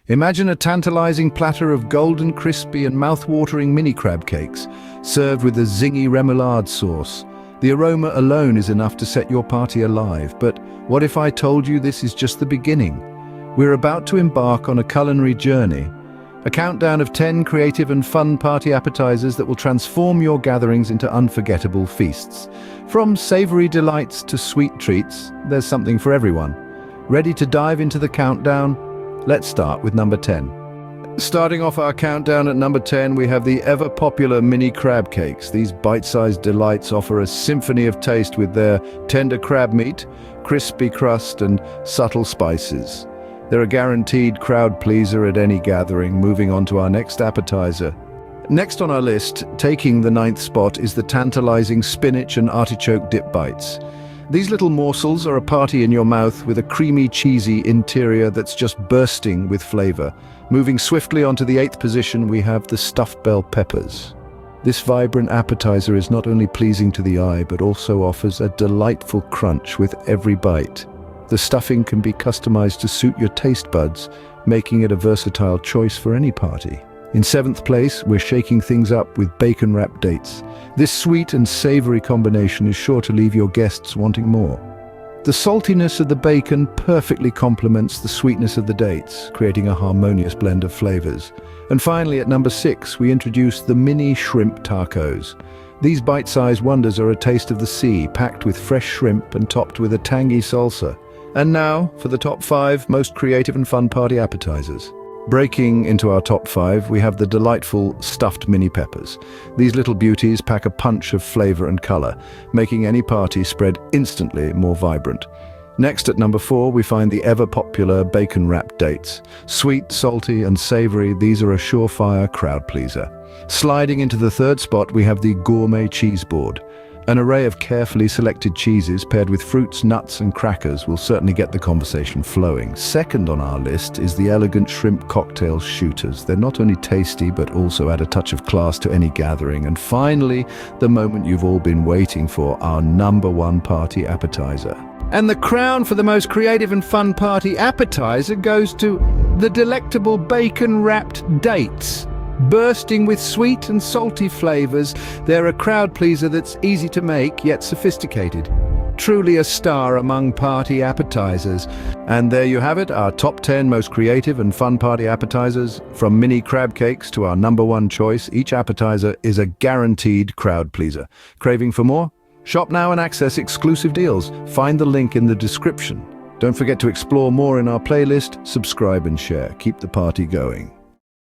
Imagine a tantalizing platter of golden, crispy and mouth-watering mini crab cakes, served with a zingy remoulade sauce. The aroma alone is enough to set your party alive, but what if I told you this is just the beginning? We're about to embark on a culinary journey, a countdown of 10 creative and fun party appetizers that will transform your gatherings into unforgettable feasts. From savory delights to sweet treats, there's something for everyone. Ready to dive into the countdown? Let's start with number 10. Starting off our countdown at number 10, we have the ever-popular mini crab cakes. These bite-sized delights offer a symphony of taste with their tender crab meat, crispy crust, and subtle spices. They're a guaranteed crowd pleaser at any gathering. Moving on to our next appetizer. Next on our list, taking the 9th spot, is the tantalizing spinach and artichoke dip bites. These little morsels are a party in your mouth with a creamy, cheesy interior that's just bursting with flavor. Moving swiftly onto the 8th position, we have the stuffed bell peppers. This vibrant appetizer is not only pleasing to the eye, but also offers a delightful crunch with every bite. The stuffing can be customized to suit your taste buds, making it a versatile choice for any party. In 7th place, we're shaking things up with bacon-wrapped dates. This sweet and savory combination is sure to leave your guests wanting more. The saltiness of the bacon perfectly complements the sweetness of the dates, creating a harmonious blend of flavors. And finally, at number 6, we introduce the mini shrimp tacos. These bite-sized wonders are a taste of the sea, packed with fresh shrimp and topped with a tangy salsa. And now, for the top 5 most creative and fun party appetizers. Breaking into our top 5, we have the delightful stuffed mini peppers. These little beauties pack a punch of flavor and color, making any party spread instantly more vibrant. Next, at number 4, we find the ever-popular bacon-wrapped dates. Sweet, salty, and savory, these are a surefire crowd pleaser. Sliding into the 3rd spot, we have the gourmet cheese board. An array of carefully selected cheeses paired with fruits, nuts, and crackers will certainly get the conversation flowing. Second on our list is the elegant shrimp cocktail shooters. They're not only tasty, but also add a touch of class to any gathering. And finally, the moment you've all been waiting for, our number 1 party appetizer. And the crown for the most creative and fun party appetizer goes to the delectable bacon-wrapped dates. Bursting with sweet and salty flavors, they're a crowd pleaser that's easy to make yet sophisticated. Truly a star among party appetizers. And there you have it, our top 10 most creative and fun party appetizers. From mini crab cakes to our number 1 choice, each appetizer is a guaranteed crowd pleaser. Craving for more? Shop now and access exclusive deals. Find the link in the description. Don't forget to explore more in our playlist, subscribe and share. Keep the party going.